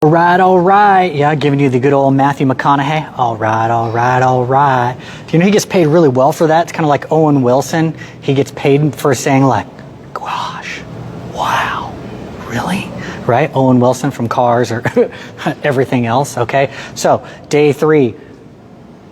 All right. Yeah, giving you the good old Matthew McConaughey. All right. Do you know he gets paid really well for that? It's kind of like Owen Wilson. He gets paid for saying like, gosh, wow, really? Right? Owen Wilson from Cars or everything else, okay? So, day 3,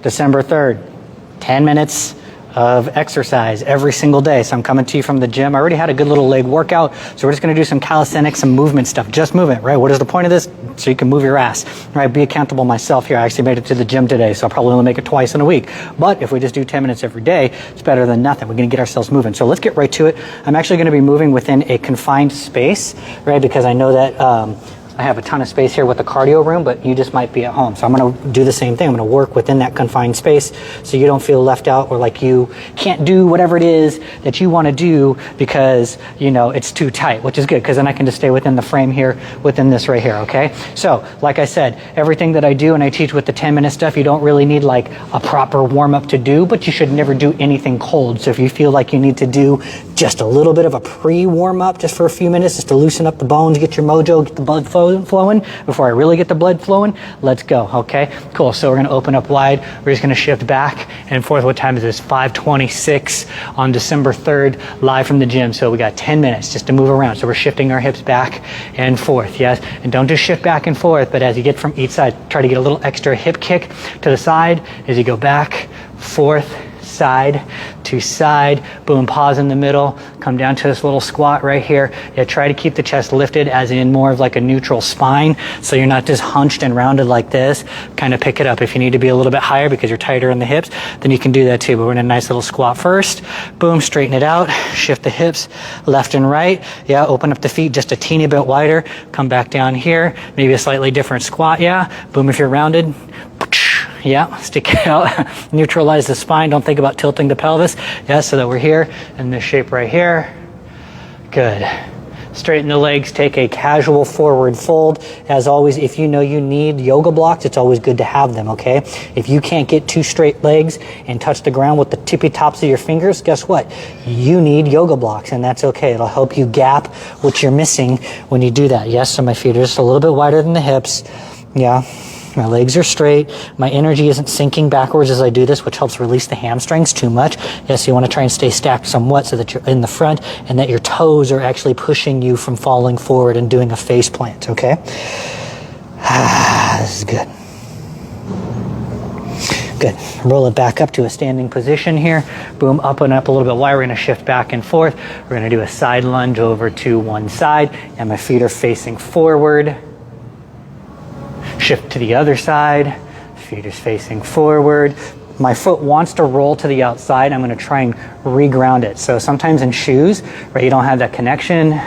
December 3rd, 10 minutes of exercise every single day. So I'm coming to you from the gym. I already had a good little leg workout, so we're just going to do some calisthenics, some movement stuff, just movement, right? What is the point of this? So you can move your ass, right? Be accountable myself here. I actually made it to the gym today, so I'll probably only make it twice in a week. But if we just do 10 minutes every day, it's better than nothing. We're going to get ourselves moving. So let's get right to it. I'm actually going to be moving within a confined space, right? Because I know that I have a ton of space here with the cardio room, but you just might be at home. So I'm going to do the same thing. I'm going to work within that confined space so you don't feel left out or like you can't do whatever it is that you want to do because, you know, it's too tight, which is good because then I can just stay within the frame here, within this right here, okay? So, like I said, everything that I do and I teach with the 10-minute stuff, you don't really need like a proper warm-up to do, but you should never do anything cold. So if you feel like you need to do just a little bit of a pre-warm-up just for a few minutes just to loosen up the bones, get your mojo, get the blood flowing before I really get the blood flowing, let's go, okay? Cool, so we're gonna open up wide. We're just gonna shift back and forth. What time is this? 5:26 on December 3rd, live from the gym. So we got 10 minutes just to move around. So we're shifting our hips back and forth, yes? And don't just shift back and forth, but as you get from each side, try to get a little extra hip kick to the side as you go back, forth, side to side, boom, pause in the middle, come down to this little squat right here. Yeah, try to keep the chest lifted as in more of like a neutral spine, so you're not just hunched and rounded like this. Kind of pick it up. If you need to be a little bit higher because you're tighter in the hips, then you can do that too, but we're in a nice little squat first. Boom, straighten it out, shift the hips left and right. Yeah, open up the feet just a teeny bit wider, come back down here, maybe a slightly different squat, yeah. Boom, if you're rounded. Yeah, stick it out, neutralize the spine. Don't think about tilting the pelvis. Yeah, so that we're here in this shape right here. Good. Straighten the legs, take a casual forward fold. As always, if you know you need yoga blocks, it's always good to have them, okay? If you can't get 2 straight legs and touch the ground with the tippy tops of your fingers, guess what? You need yoga blocks, and that's okay. It'll help you gap what you're missing when you do that. Yes, so my feet are just a little bit wider than the hips. Yeah. My legs are straight. My energy isn't sinking backwards as I do this, which helps release the hamstrings too much. Yes, you want to try and stay stacked somewhat so that you're in the front and that your toes are actually pushing you from falling forward and doing a face plant, okay? This is good. Good. Roll it back up to a standing position here. Boom, up and up a little bit wide. We're going to shift back and forth. We're going to do a side lunge over to one side, and my feet are facing forward. Shift to the other side, feet is facing forward. My foot wants to roll to the outside. I'm going to try and reground it. So sometimes in shoes, right, you don't have that connection.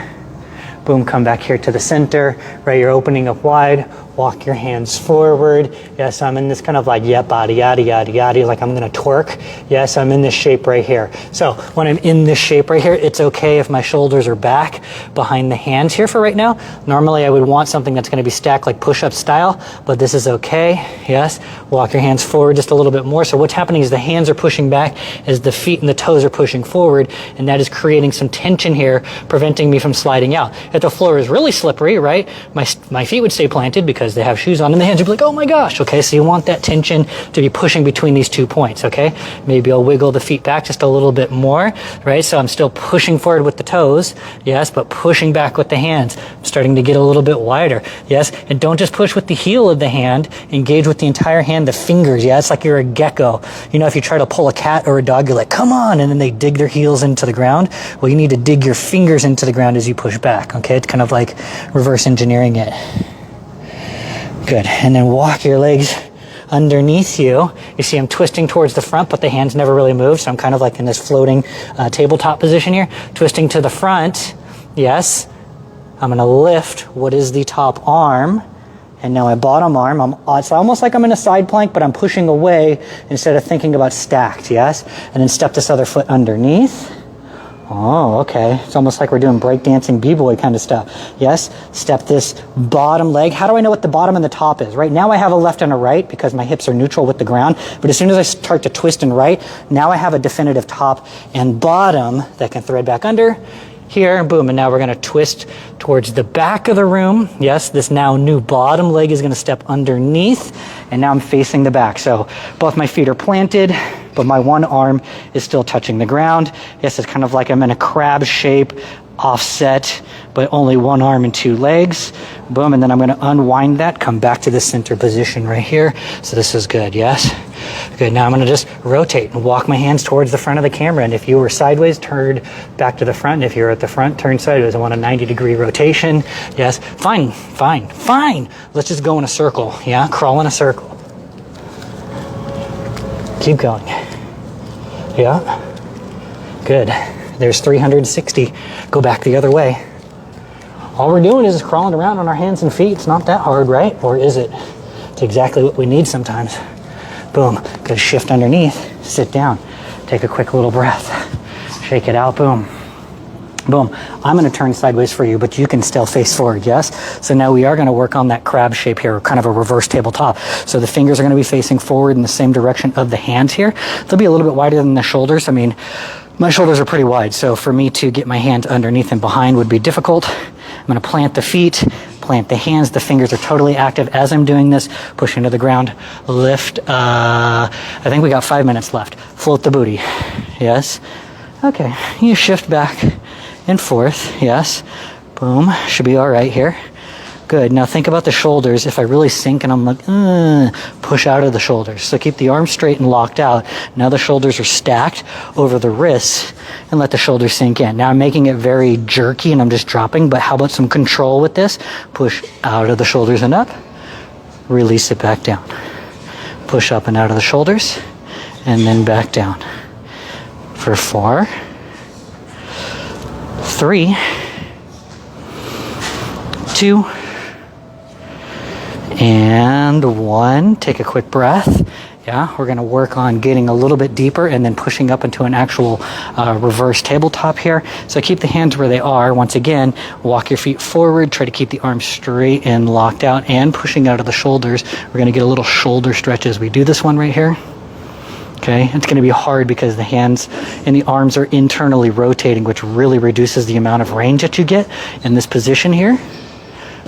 Boom, come back here to the center, right, you're opening up wide. Walk your hands forward. Yes, I'm in this kind of like, yep, yada, yada, yada, yada, like I'm gonna twerk. Yes, I'm in this shape right here. So when I'm in this shape right here, it's okay if my shoulders are back behind the hands here for right now. Normally I would want something that's gonna be stacked like push-up style, but this is okay. Yes, walk your hands forward just a little bit more. So what's happening is the hands are pushing back as the feet and the toes are pushing forward, and that is creating some tension here, preventing me from sliding out. If the floor is really slippery, right, my feet would stay planted because they have shoes on, and the hands would be like, oh my gosh, okay? So you want that tension to be pushing between these 2 points, okay? Maybe I'll wiggle the feet back just a little bit more, right? So I'm still pushing forward with the toes, yes, but pushing back with the hands. I'm starting to get a little bit wider, yes? And don't just push with the heel of the hand, engage with the entire hand, the fingers, yeah? It's like you're a gecko. You know, if you try to pull a cat or a dog, you're like, come on, and then they dig their heels into the ground. Well, you need to dig your fingers into the ground as you push back, okay? It's kind of like reverse engineering it. Good, and then walk your legs underneath you. You see I'm twisting towards the front, but the hands never really move, so I'm kind of like in this floating tabletop position here. Twisting to the front, yes. I'm gonna lift what is the top arm, and now my bottom arm, it's almost like I'm in a side plank, but I'm pushing away instead of thinking about stacked, yes? And then step this other foot underneath. Oh, okay. It's almost like we're doing breakdancing b-boy kind of stuff. Yes, step this bottom leg. How do I know what the bottom and the top is? Right now I have a left and a right because my hips are neutral with the ground. But as soon as I start to twist and right, now I have a definitive top and bottom that can thread back under here, boom, and now we're gonna twist towards the back of the room. Yes, this now new bottom leg is gonna step underneath, and now I'm facing the back. So both my feet are planted, but my one arm is still touching the ground. Yes, it's kind of like I'm in a crab shape, offset, but only one arm and two legs. Boom, and then I'm gonna unwind that, come back to the center position right here. So this is good, yes? Good, now I'm gonna just rotate and walk my hands towards the front of the camera. And if you were sideways, turn back to the front. And if you're at the front, turn sideways. I want a 90-degree rotation. Yes, fine. Let's just go in a circle, yeah? Crawl in a circle. Keep going. Yeah, good. There's 360. Go back the other way. All we're doing is crawling around on our hands and feet. It's not that hard, right? Or is it? It's exactly what we need sometimes. Boom, good, shift underneath, sit down, take a quick little breath, shake it out, boom. Boom, I'm gonna turn sideways for you, but you can still face forward, yes? So now we are gonna work on that crab shape here, kind of a reverse tabletop. So the fingers are gonna be facing forward in the same direction of the hands here. They'll be a little bit wider than the shoulders. I mean, my shoulders are pretty wide, so for me to get my hands underneath and behind would be difficult. I'm gonna plant the feet, plant the hands. The fingers are totally active as I'm doing this. Push into the ground, lift. I think we got 5 minutes left. Float the booty, yes? Okay, you shift back and forth, yes? Boom, should be all right here. Good, now think about the shoulders. If I really sink and I'm like, push out of the shoulders. So keep the arms straight and locked out. Now the shoulders are stacked over the wrists and let the shoulders sink in. Now I'm making it very jerky and I'm just dropping, but how about some control with this? Push out of the shoulders and up, release it back down. Push up and out of the shoulders and then back down. For 4, 3, 2, and 1. Take a quick breath. Yeah, we're going to work on getting a little bit deeper and then pushing up into an actual reverse tabletop here. So keep the hands where they are. Once again, walk your feet forward. Try to keep the arms straight and locked out and pushing out of the shoulders. We're going to get a little shoulder stretch as we do this one right here. Okay, it's going to be hard because the hands and the arms are internally rotating, which really reduces the amount of range that you get in this position here.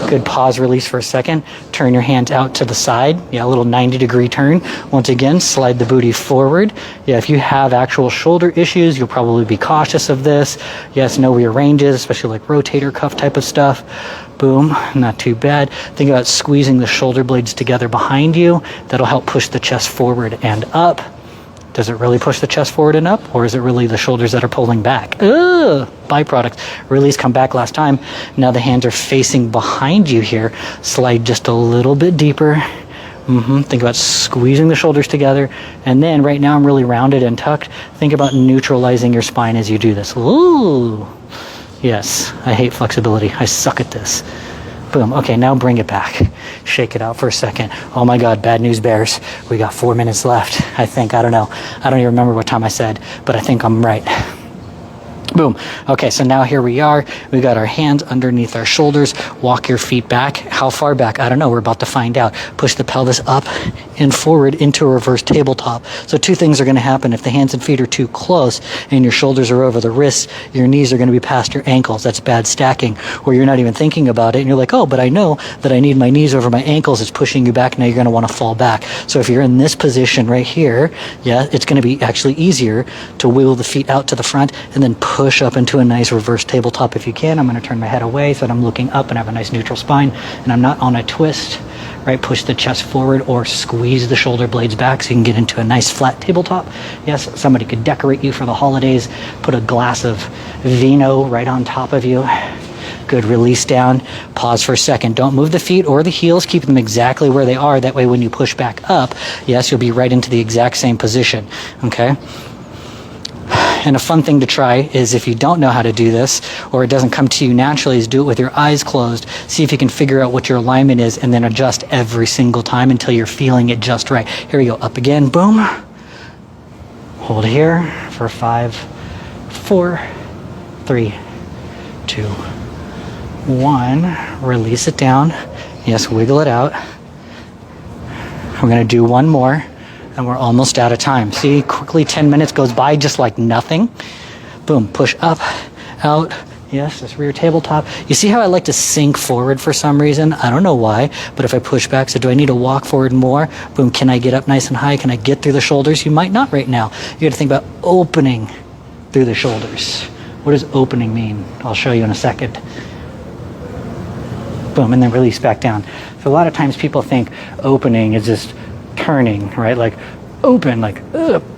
Good, pause, release for a second. Turn your hand out to the side. Yeah, a little 90-degree turn. Once again, slide the booty forward. Yeah, if you have actual shoulder issues, you'll probably be cautious of this. Yes, know where your range is, especially like rotator cuff type of stuff. Boom, not too bad. Think about squeezing the shoulder blades together behind you. That'll help push the chest forward and up. Does it really push the chest forward and up, or is it really the shoulders that are pulling back? Byproduct. Release, come back last time. Now the hands are facing behind you here. Slide just a little bit deeper. Think about squeezing the shoulders together. And then right now I'm really rounded and tucked. Think about neutralizing your spine as you do this. Ooh. Yes, I hate flexibility. I suck at this. Boom. Okay, now bring it back. Shake it out for a second. Oh my God, bad news bears. We got 4 minutes left, I think. I don't know. I don't even remember what time I said, but I think I'm right. Boom. Okay, so now here we are. We got our hands underneath our shoulders. Walk your feet back. How far back? I don't know. We're about to find out. Push the pelvis up and forward into a reverse tabletop. So 2 things are going to happen. If the hands and feet are too close and your shoulders are over the wrists, your knees are going to be past your ankles. That's bad stacking, where you're not even thinking about it. And you're like, oh, but I know that I need my knees over my ankles. It's pushing you back. Now you're going to want to fall back. So if you're in this position right here, yeah, it's going to be actually easier to wiggle the feet out to the front and then push up into a nice reverse tabletop if you can. I'm going to turn my head away so that I'm looking up and have a nice neutral spine and I'm not on a twist. Right, push the chest forward or squeeze the shoulder blades back so you can get into a nice flat tabletop. Yes, somebody could decorate you for the holidays, put a glass of vino right on top of you. Good, release down, pause for a second. Don't move the feet or the heels, keep them exactly where they are. That way when you push back up, yes, you'll be right into the exact same position, okay? And a fun thing to try is, if you don't know how to do this or it doesn't come to you naturally, is do it with your eyes closed. See if you can figure out what your alignment is and then adjust every single time until you're feeling it just right. Here we go, up again, boom. Hold here for 5, 4, 3, 2, 1. Release it down. Yes, wiggle it out. We're gonna do one more. And we're almost out of time. See, quickly 10 minutes goes by just like nothing. Boom, push up, out, Yes, this rear tabletop. You see how I like to sink forward for some reason? I don't know why, but if I push back, so do I need to walk forward more? Boom, can I get up nice and high? Can I get through the shoulders? You might not right now. You got to think about opening through the shoulders. What does opening mean? I'll show you in a second. Boom, and then release back down. So a lot of times people think opening is just turning, right? Like open, like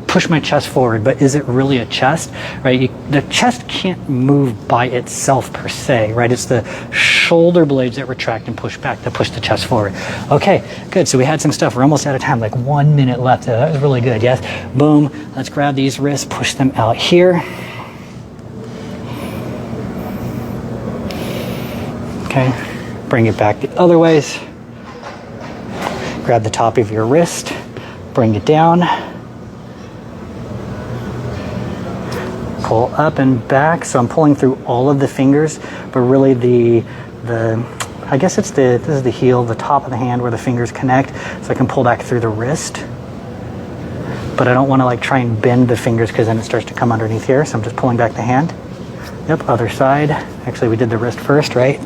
push my chest forward, but is it really a chest, right? The chest can't move by itself per se, right? It's the shoulder blades that retract and push back to push the chest forward. Okay, good. So we had some stuff. We're almost out of time, like 1 minute left. That was really good, yes? Boom. Let's grab these wrists, push them out here. Okay, bring it back the other ways. Grab the top of your wrist, bring it down. Pull up and back, so I'm pulling through all of the fingers, but really I guess this is the heel, the top of the hand where the fingers connect, so I can pull back through the wrist. But I don't want to like try and bend the fingers because then it starts to come underneath here, so I'm just pulling back the hand. Yep, other side. Actually, we did the wrist first, right?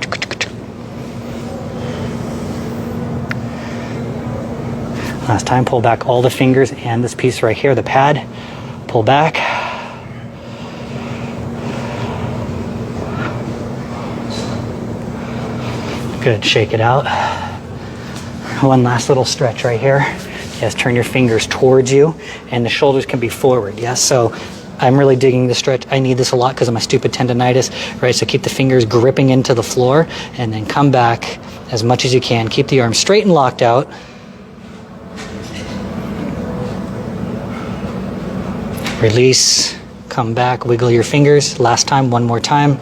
Last time, pull back all the fingers and this piece right here, the pad. Pull back. Good, shake it out. One last little stretch right here. Yes, turn your fingers towards you and the shoulders can be forward. Yes, so I'm really digging the stretch. I need this a lot because of my stupid tendonitis, right? So keep the fingers gripping into the floor and then come back as much as you can. Keep the arms straight and locked out. Release, come back, wiggle your fingers. Last time, one more time.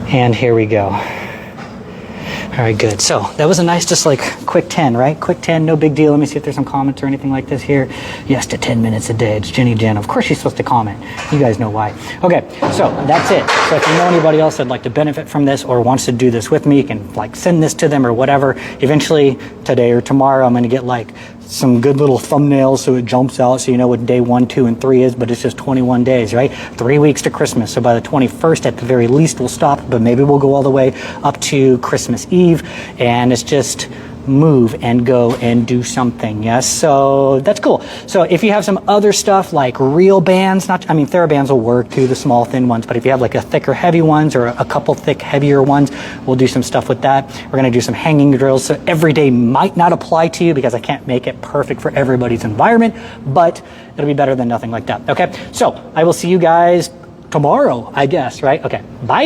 And here we go. All right, good. So that was a nice, just like quick 10, right? Quick 10, no big deal. Let me see if there's some comments or anything like this here. Yes to 10 minutes a day. It's Jenny Jen. Of course she's supposed to comment. You guys know why. Okay, so that's it. So if you know anybody else that'd like to benefit from this or wants to do this with me, you can like send this to them or whatever. Eventually, today or tomorrow, I'm gonna get like some good little thumbnails so it jumps out so you know what day 1, 2, and 3 is, but it's just 21 days, right? 3 weeks to Christmas. So by the 21st, at the very least, we'll stop, but maybe we'll go all the way up to Christmas Eve, and it's just move and go and do something. Yes, so that's cool. So if you have some other stuff like real bands, TheraBands will work too, the small thin ones, but if you have like a thicker heavy ones or a couple thick heavier ones, we'll do some stuff with that. We're going to do some hanging drills. So every day might not apply to you because I can't make it perfect for everybody's environment, but it'll be better than nothing like that. Okay, so I will see you guys tomorrow, I guess, right? Okay, bye.